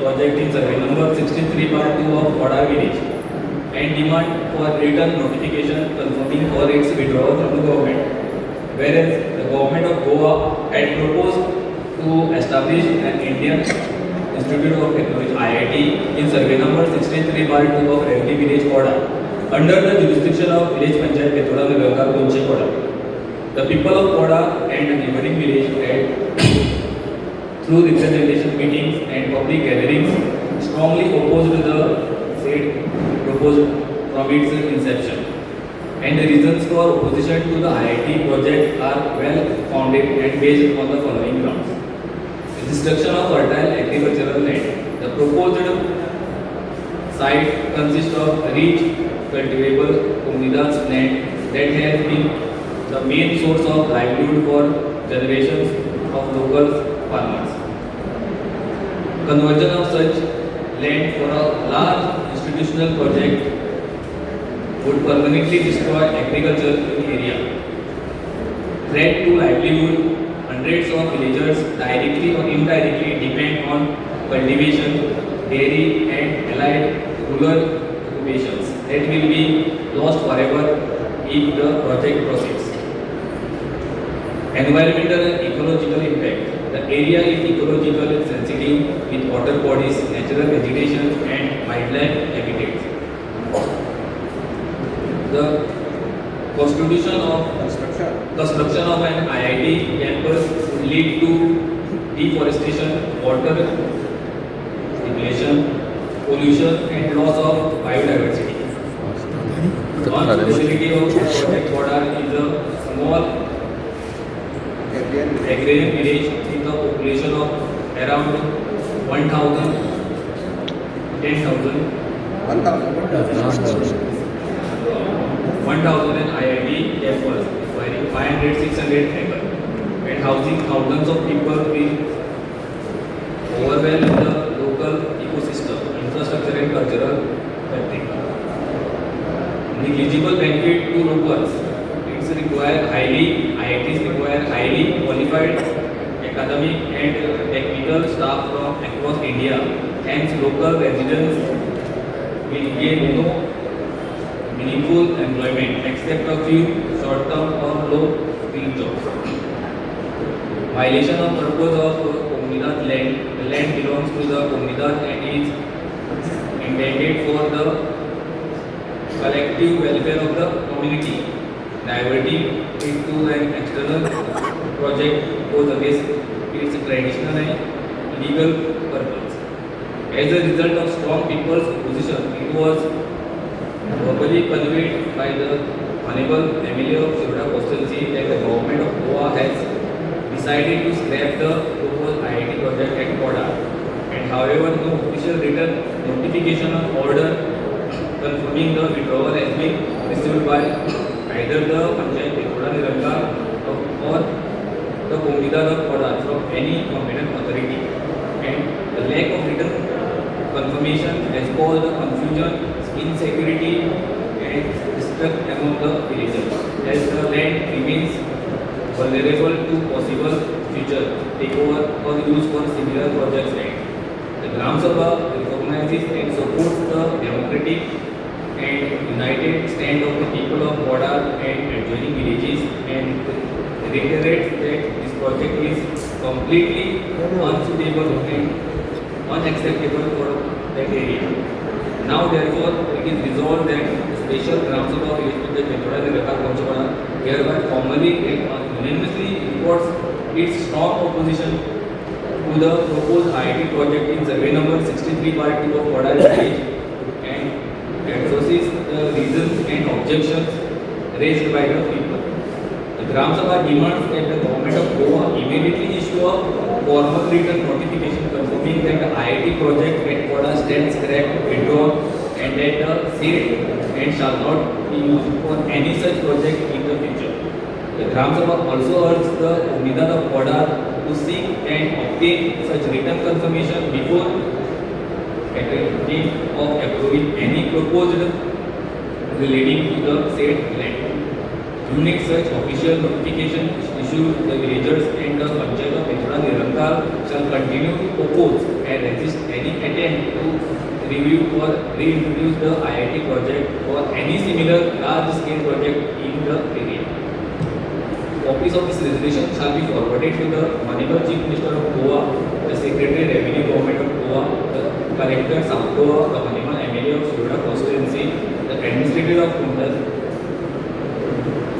project in survey number 63/2 of Betoda village and demand for written notification confirming for its withdrawal from the government. Whereas the government of Goa had proposed to establish an Indian Institute of Technology IIT in survey number 63/2 of Revli village Betoda under the jurisdiction of village Panchayat Betoda Nagar Kunche Betoda. The people of Betoda and the neighboring village had through representation meetings and public gatherings strongly opposed the said proposed from its inception. And the reasons for opposition to the IIT project are well founded and based on the following grounds. The destruction of fertile agricultural land. The proposed site consists of rich cultivable Umnidas land that has been the main source of livelihood for generations of local farmers. Conversion of such land for a large institutional project would permanently destroy agriculture in the area. Threat to livelihood. Hundreds of villagers directly or indirectly depend on cultivation, dairy and allied rural occupations that will be lost forever if the project proceeds. Environmental and ecological impact. The area is ecologically sensitive with water bodies, natural vegetation and wildlife habitats. The construction of an IIT campus would lead to deforestation, water depletion, pollution and loss of biodiversity. The facility of Project Betoda is a small agrarian village with a population of around 1,000 and IIT campus requiring 500-600 acres and housing thousands of people will overwhelm the local ecosystem, infrastructure and cultural fabric. Negligible benefit to locals. IITs require highly qualified academic and technical staff from across India. Hence, local residents will gain no meaningful employment except a few short-term or low-skilled jobs. Violation of purpose of Komunidad land. The land belongs to the Komunidad and is intended for the collective welfare of the community. Diverting it to an external project goes against its traditional and legal purpose. As a result of strong people's opposition, it was verbally conveyed by the Honorable MLA of Betoda constituency that the government of Goa has decided to scrap the proposed IIT project at Betoda. And however, no official written notification of order confirming the withdrawal has been received by either the Panchayat Betoda Nirangar or the Komunidad of Betoda from any competent authority. And the lack of written confirmation has caused the confusion, insecurity and distrust among the villagers, as the land remains vulnerable to possible future takeover or use for similar projects. The Gram Sabha recognizes and supports the democratic and united stand of the people of Betoda and adjoining villages and reiterates that this project is completely unsuitable and unacceptable for that area. Now, therefore, it is resolved that the special Gram Sabha of Betoda hereby formally and unanimously reports its strong opposition to the proposed IIT project in survey number 63/2 of Betoda village and addresses the reasons and objections raised by the people. The Gram Sabha demands that the government of Goa immediately issue a formal written notification confirming that the IIT project at Betoda stands scrapped, withdrawn, and that the said and shall not be used for any such project in the future. The Gram Sabha also urges the Komunidad of Betoda to seek and obtain such written confirmation before of approving any proposed relating to the said land. Unit such official notification issued, the villagers and the Panchayat of Betoda Nirangar shall continue to oppose and resist any attempt to review or reintroduce the IIT project or any similar large-scale project in the area. Copies of this resolution shall be forwarded to the Honorable Chief Minister of Goa, the Secretary Revenue Government of Goa, the Collector South Goa, the Honorable MLA of Surat Constituency, the Administrator of Kundal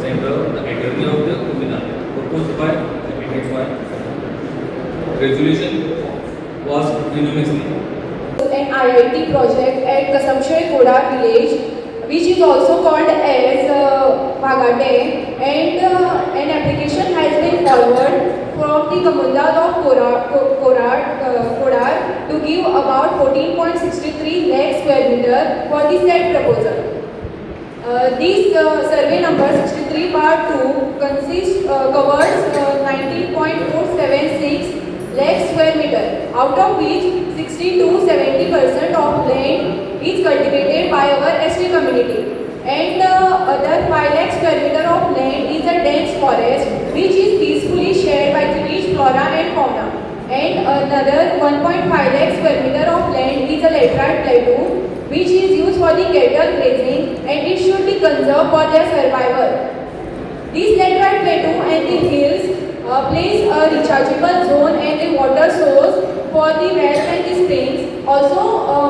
Central, the Attorney of the Kumina, proposed by, submitted by. Resolution was unanimously. An IIT project at Kasamshay Koda village, which is also called as Bhagate, and an application has been forwarded from the Kamundas of Kodar to give about 14.63 lakh square meter for the said proposal. This survey number 63 part 2 covers 19.476 lakh square meter, out of which 60 to 70% of land is cultivated by our ST community, and other 5 lakh square meter of land is a dense forest which is peacefully shared by the rich flora and fauna, and another 1.5 lakh square meter of land is a laterite plateau which is used for the cattle grazing, and it should be conserved for their survival. This laterite plateau and the hills plays a rechargeable zone and a water source for the wells and the springs, also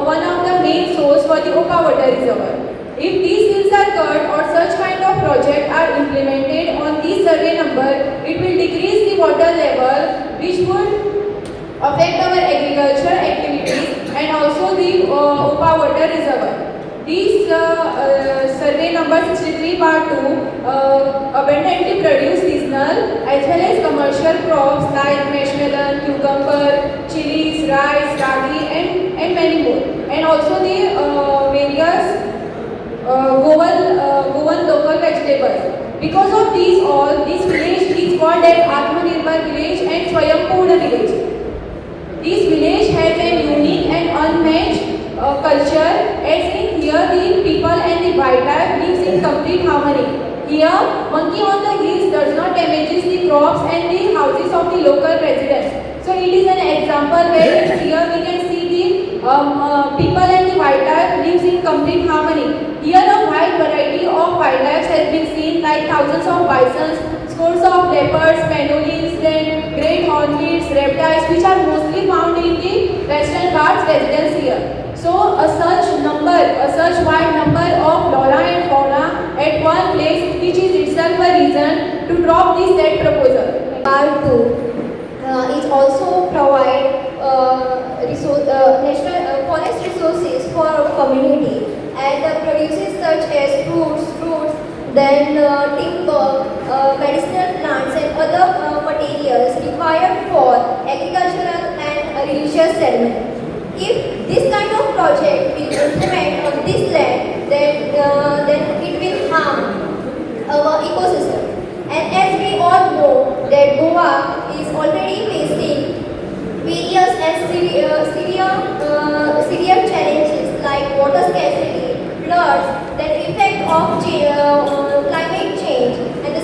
one of the main source for the Oka water reservoir. If these hills are cut or such kind of project are implemented on this survey number, it will decrease the water level, which would affect our agricultural activities and also the Oka water reservoir. This survey number 63 part 2 abundantly produce seasonal as well as commercial crops like mashmelon, cucumber, chilies, rice, ragi and many more, and also the various Goan local vegetables. Because of these all, this village is called as Atmanirbhar village and Swayambhuda village. This village has a unique and unmatched culture, as in here the people and the wildlife lives in complete harmony. Here, monkey on the hills does not damages the crops and the houses of the local residents. So it is an example where here we can see the people and the wildlife lives in complete harmony. Here a wide variety of wildlife has been seen, like thousands of bisons, scores of leopards, panolines, then great hornbills, reptiles, which are mostly found in the Western Ghats residence here. So such wide number of flora and fauna at one place, which is itself a reason to drop this said proposal. Part 2 is also provide national forest resources for our community, and produces such as fruits, then timber, medicinal plants and other materials required for agricultural and religious ceremony. If this kind of project will implement on this land, then it will harm our ecosystem. And as we all know that Goa is already facing various and severe challenges like water scarcity, floods, then effect of climate change, and the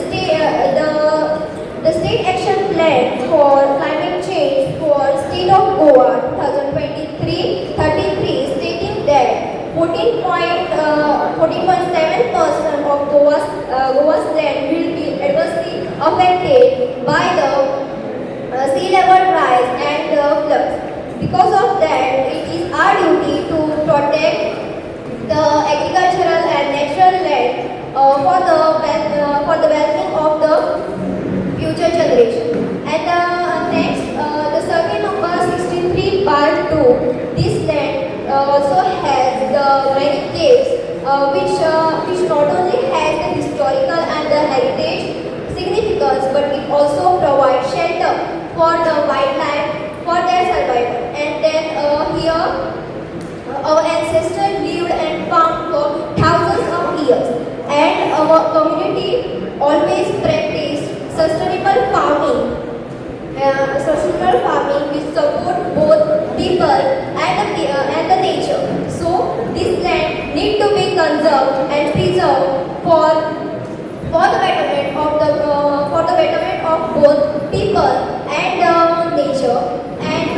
state action plan for climate change for state of Goa 2023-33 stating that 14.7% of Goa's land will be adversely affected by the sea level rise and floods. Because of that, it is our duty to protect the agricultural and natural land for the well-being of the future generation. And next, the survey number 63 part 2. This land also has the many caves, which not only has the historical and the heritage significance, but it also provides shelter for the wildlife for their survival. And then here, our ancestors lived and farmed for thousands of years, and our community always practiced sustainable farming which support both people and the nature. So this land need to be conserved and preserved for the betterment of both people and nature. And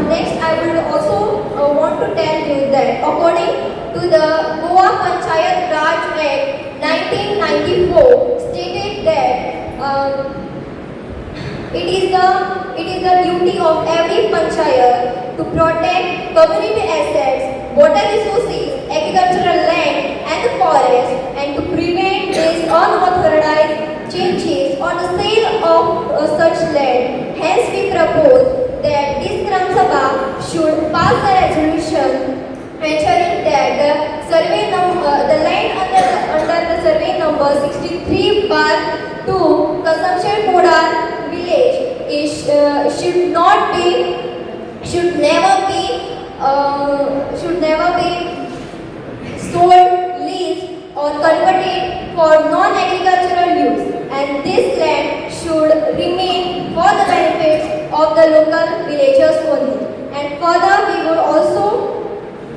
next according to the Goa Panchayat Raj Act 1994 stated that it is the duty of every panchayat to protect community assets, water resources, agricultural land and the forest, and to prevent these unauthorized changes or the sale of such land. Hence, we propose that this Gram Sabha should pass a resolution ensuring that the land under the survey number 63/2 Kasamsher Kodar village should never be sold, leased or converted for non-agricultural use, and this land should remain for the benefits of the local villagers only. And further, we would also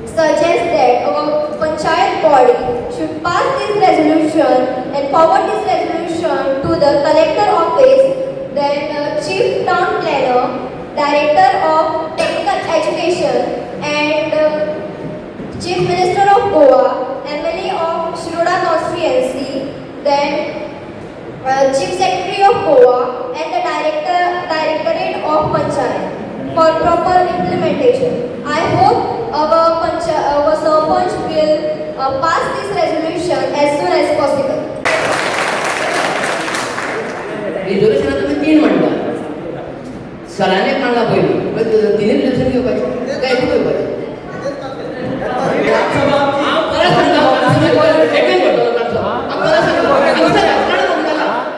suggest that our panchayat body should pass this resolution and forward this resolution to the collector office, then chief town planner, director of technical education, and chief minister of Goa, MLA of Shiroda constituency, then chief secretary of Goa, and the directorate of panchayat for proper implementation. I hope our Sarpanch will pass this resolution as soon as possible. Resolution तुम्ही 3 म्हणता सरांनी काढला पहिले पण तिने resolution घेवपाचें काय घेवपाचें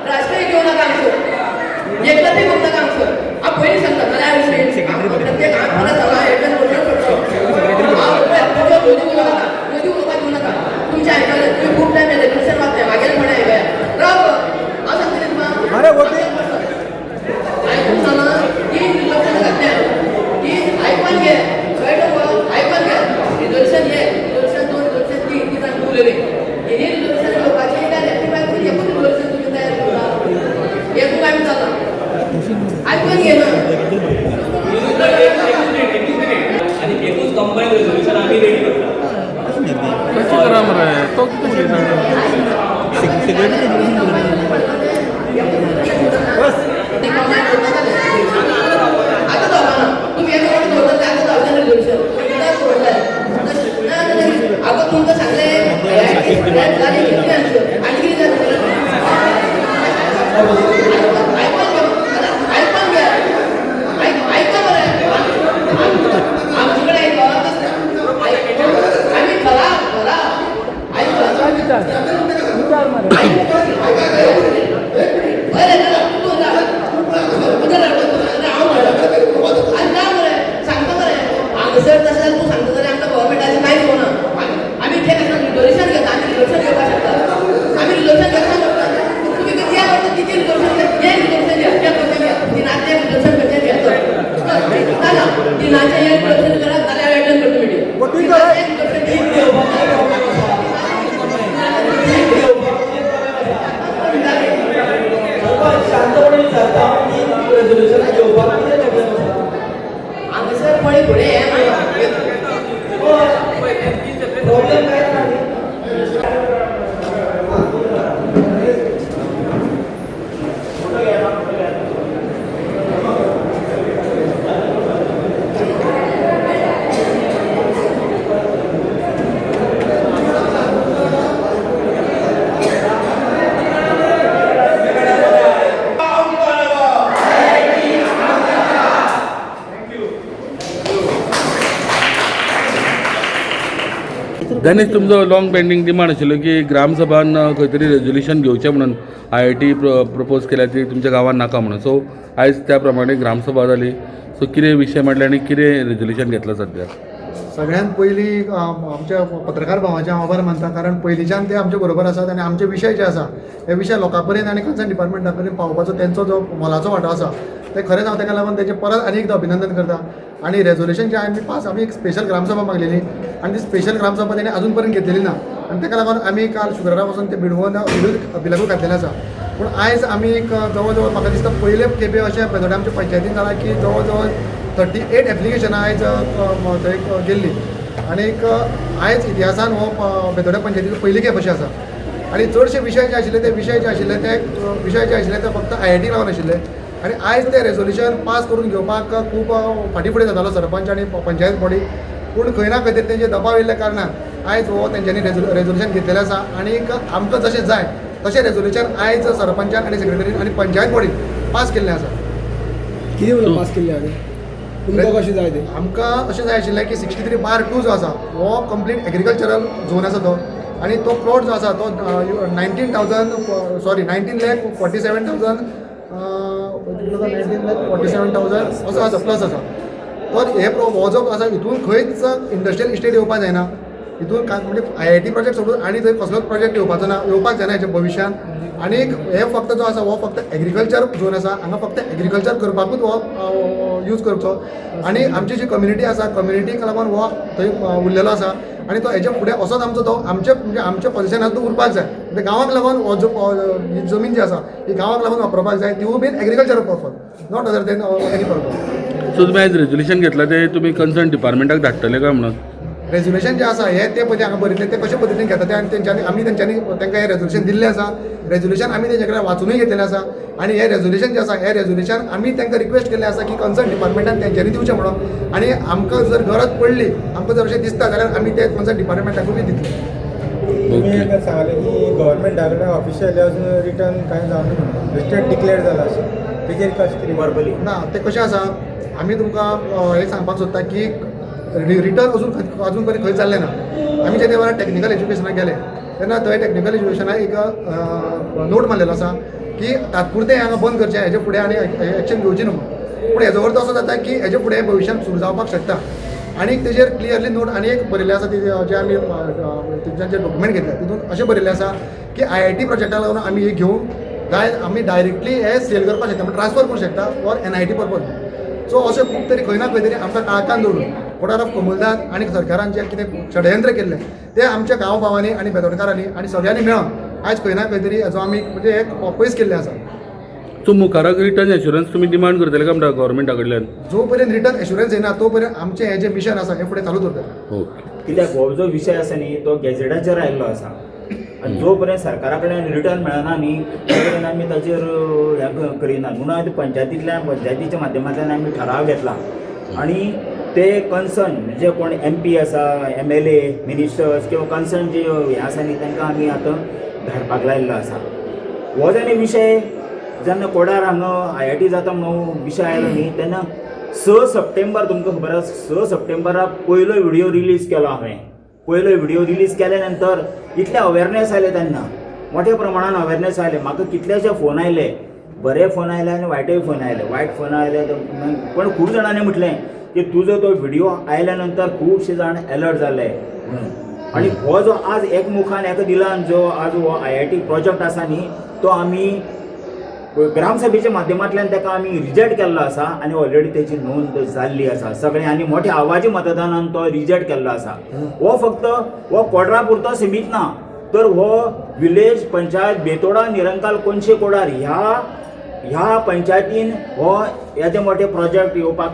राष्ट्रीय घेऊ नका आमचं एकदा ते घेऊ नका आमचं आप पहिले सांगता प्रत्येक आम्हाला सभा एकदा बोलणं घेऊ नका तुमच्या ऐकायला तुम्ही खूप टाइम आहे रिझोल्युशन मागताय मागेल म्हणे ऐकाय राव असं तरी मग अरे होते ऐकून ना की रिझोल्युशन घातल्या की ऐकून घे ऐकून घे रिझोल्युशन घे रिझोल्युशन 2 रिझोल्युशन 3 ती सांगू बोलले हे रिझोल्युशन लोकांचे काय रेक्टिफाय करून एकूण रिझोल्युशन तुम्ही तयार करा एकूण काय म्हणतात ऐकून घे ना आणि एकूच कंबाईन रेझोल्युशन आम्ही रेडी करतो कशी करा मरे तो किती बस आता जाऊ तुम्ही एक मिनिट बोलता आता जाऊ दे रिझोल्युशन काय बोलताय आता तुमचं सांगले आणि किती झालं गणेश तुमचो लॉंग पेंडींग डिमांड आशिल्लो की ग्रामसभान खंय तरी रेजोल्युशन घेवचें म्हणून IIT प्रपोज केल्या ती तुमच्या गांवांत नाका म्हणून सो आयज त्या प्रमाणे ग्रामसभा जाली सो कितें विशय म्हटले आनी कितें रेजोल्युशन घेतला सद्या सगळ्यांत पयलीं आमच्या पत्रकार भावाचे हांव आभार मानता कारण पयलींच्यान ते आमचे बरोबर आसात आनी आमचे विशय जे आसा हे विशय लोकां पर्यंत आनी कन्सर्न डिपार्टमेंटा पर्यंत पावोवपाचो तेंचो जो मोलाचो वांटो आसा ते खरेंच हांव ताका लागून तेजें परत आनी एकदां अभिनंदन करता आनी रेजोल्युशन जे आमी एक स्पेशल ग्रामसभा मागलेली आनी ती स्पेशल ग्रामसभा तेणी अजून पर्यंत घेतलेली ना आनी ताका लागून आमी काल शुक्रारा वचून ते बिडवून बिलागू घातलेलें आसा पूण आयज आमी एक जवळ जवळ म्हाका दिसता पयले खेपे अशें बेतोड्या आमच्या पंचायतीन जालां की जवळ जवळ 38 एप्लिकेशनां आयज थंय गेल्ली आनीक आयज इतिहासान हो बेतोड्या पंचायतीचो पयली खेप अशें आसा आनी चडशे विशय जे आशिल्ले ते फक्त IIT लागून आशिल्ले आनी आयज ते रेजोल्युशन पास करून घेवपाक खूब फाटीं फुडें जातालो सरपंच आनी पंचायत बॉडी पूण खंय ना खंय तरी तेंचे दबाव येयल्ल्या कारणान आयज हो तेंच्यांनी रेजोल्युशन घेतलेलें आसा आनीक आमकां जशें जाय तशें रेजोल्युशन आयज सरपंचान आनी सेक्रेटरीन आनी पंचायत बॉडीन पास केल्लें आसा. कितें म्हणून पास केल्लें हांवें तुमकां कशें जाय तें आमकां अशें जाय आशिल्लें की 63/2 जो आसा हो कंप्लीट एग्रीकल्चरल झोन आसा तो आनी तो प्लॉट जो आसा तो 19,47,000 असो आसा प्लस आसा. तर हो जो आसा हितून खंयच इंडस्ट्रियल इस्टेट येवपाक जायना हितून म्हणजे IIT प्रोजेक्ट सोडून आनी थंय कसलोच प्रोजेक्ट येवपाक जायना हेच्या भविश्यान आनीक हे फक्त जो आसा हो फक्त एग्रीकल्चर झोन आसा हांगा फक्त एग्रीकल्चर करपाकूच हो यूज करचो आनी आमची जी कम्युनिटी आसा कम्युनिटीक लागून हो थंय उरलेलो आसा आनी तो हेच्या फुडें असोच आमचो तो आमच्या पोझिशनार तो उरपाक जाय म्हणजे गांवाक लागून हो जो ही जमीन जी आसा ही गांवाक लागून वापरपाक जाय तिवूय बीन agriculture purpose not other than any purpose. So तुम्ही आयज रेजोल्युशन घेतला ते तुम्ही कन्सर्न डिपार्टमेंटाक धाडटले काय म्हणून रेजोल्युशन जे आसा हे ते पयलीं हांगा बरयल्ले ते कशे पद्दतीन घेता ते आनी तेंच्यांनी तांकां हें रेजोल्युशन दिल्लें आसा रेजोल्युशन आमी तेजे कडेन वाचूनय घेतलेलें आसा आनी हे रेजोल्युशन जे आसा हे रेजोल्युशन आमी तांकां रिक्वेस्ट केल्लें आसा की कन्सर्न डिपार्टमेंटान तेंच्यांनी दिवचें म्हणून आनी आमकां जर गरज पडली आमकां जर अशें दिसता जाल्यार आमी ते कन्सर्न डिपार्टमेंटाकूय दितले. तुम्ही एकदा सांगले की गव्हर्मेंटा कडेन ऑफिशियली अजून रिटर्न कांय जावना म्हणून स्टेट डिक्लेअर जाला अशें तेजेर कशें कितें वर्बली ना ते कशें आसा आमी तुमकां हें सांगपाक सोदता की रिटर्न अजून पर्यंत खंय जाल्लें ना. आमी जेन्ना वेळार टॅक्निकल एज्युकेशनाक गेले तेन्ना थंय टॅक्निकल एज्युकेशनाक एक नोट मारलेलो आसा की तात्पुरतें हांगा बंद करचें हेजे फुडें आनी एक्शन घेवची न्हू पूण हेजो अर्थ असो जाता की हेजे फुडें भविश्यांत सुरू जावपाक शकता आनी तेजेर क्लियरली नोट आनी एक बरयल्लें आसा जे आमी तेंच्यान जे डॉक्युमेंट घेतल्या तितून अशें बरयल्लें आसा की IIT प्रोजेक्टाक लागून आमी हे घेवंक जाय आमी डायरेक्टली हे सेल करपाक शकता ट्रान्सफर करूंक शकता फॉर NIT पर्पज. सो अशें खूब तरी खंय ना खंय तरी आमकां काळखान दवरून कोडार ऑफ कमलदान आनी सरकारान जें कितें षडयंत्र केल्लें तें आमच्या गांव भावांनी आनी बेतोडकारांनी आनी सगळ्यांनी मेळोन आयज खंय ना खंय तरी हेजो आमी म्हणजे एक पयस केल्लें आसा. सो मुखाराक रिटर्न एश्युरन्स तुमी डिमांड करतले काय म्हणटा गव्हर्मेंटा कडल्यान जो पर्यंत रिटर्न एश्युरन्स येना तो पर्यंत आमचें हें जें मिशन आसा हें फुडें चालूच उरतलें. ओके कित्याक हो जो विशय आसा न्ही तो गॅझेटाचेर आयिल्लो आसा आनी जो पर्यंत सरकारा कडेन रिटर्न मेळना न्ही तो पर्यंत आमी ताचेर हें करिना म्हणून आतां पंचायतीच्या माध्यमांतल्यान आमी ठराव घेतला आनी ते कन्सर्न जे कोण MP आसा MLA मिनिस्टर्स किंवा कन्सर्न जे हें आसा न्ही तांकां आमी आतां धाडपाक लायिल्लो आसा. हो जाले विशय जेन्ना कोडार हांगा IIT जाता म्हणून विशय आयलो न्ही तेन्ना 6 सप्टेंबर तुमकां खबर आसा 6 सप्टेंबराक पयलो व्हिडिओ रिलीज केलो हांवें. पयलो व्हिडिओ रिलीज केल्या नंतर इतले अवेरनेस आयले तेन्ना मोठ्या प्रमाणान अवेरनेस आयले म्हाका कितलेशे फोन आयले बरे फोन आयले आनी वायटय फोन आयले वायट फोन आयले पण खूब जाणांनी म्हटलें की तुजो तो व्हिडिओ आयल्या नंतर खुबशे जाण अलर्ट जाले म्हणून आनी हो जो आज एकमुखान हेका दिला जो आज हो IIT प्रोजेक्ट आसा न्ही तो आमी ग्रामसभेच्या माध्यमांतल्यान ताका आमी रिजेक्ट केल्लो आसा आनी ऑलरेडी तेची नोंद जाल्ली आसा सगळें आनी मोठ्या आवाजी मतदानान तो रिजेक्ट केल्लो आसा. हो फक्त हो कोडरा पुरतो सीमीत ना तर हो विलेज पंचायत बेतोडा निरंकाल कोनशे कोडार ह्या पंचायतीन हो येदे मोठे प्रोजेक्ट येवपाक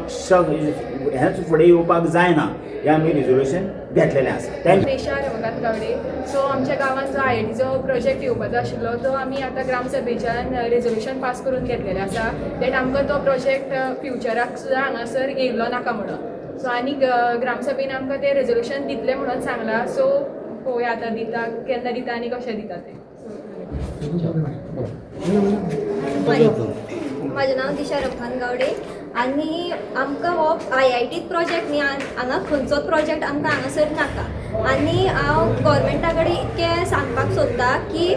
हेच फुडें येवपाक जायना हें आमी रिजोल्युशन घेतलेलें आसा. थँक्यू. रेशा रमकांत गावडे. सो आमच्या गांवांत जो IITचो प्रोजेक्ट येवपाचो आशिल्लो तो आमी आतां ग्रामसभेच्यान रेजोल्युशन पास करून घेतलेलें आसा दॅट आमकां तो प्रोजेक्ट फ्युचराक सुद्दां हांगासर येयल्लो नाका म्हणून. सो आनी ग्रामसभेन आमकां तें रेजोल्युशन दितलें म्हणून सांगलां. सो पळोवया आतां दिता केन्ना दिता आनी कशें दिता तें. म्हजें नांव दिशा रमकांत गावडे आनी आमकां हो IIT प्रोजेक्ट न्ही हांगा खंयचोच प्रोजेक्ट आमकां हांगासर नाका आनी हांव गव्हर्मेंटा कडेन इतकें सांगपाक सोदतां की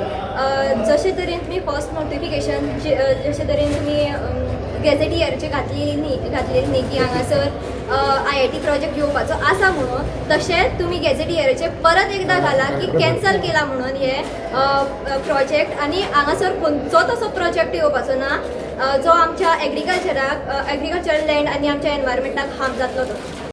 जशे तरेन तुमी फर्स्ट नोटिफिकेशन जशे तरेन तुमी गॅझेटियराचेर घातलेली न्ही की हांगासर IIT प्रोजेक्ट येवपाचो आसा म्हणून तशेंच तुमी गॅझेटियराचेर परत एकदां घाला की कॅन्सल केला म्हणून हे प्रोजेक्ट आनी हांगासर खंयचोच असो प्रोजेक्ट येवपाचो ना जो आमच्या एग्रीकल्चरल लँड आनी आमच्या एनवायरमेंटाक हार्म जातलो तो.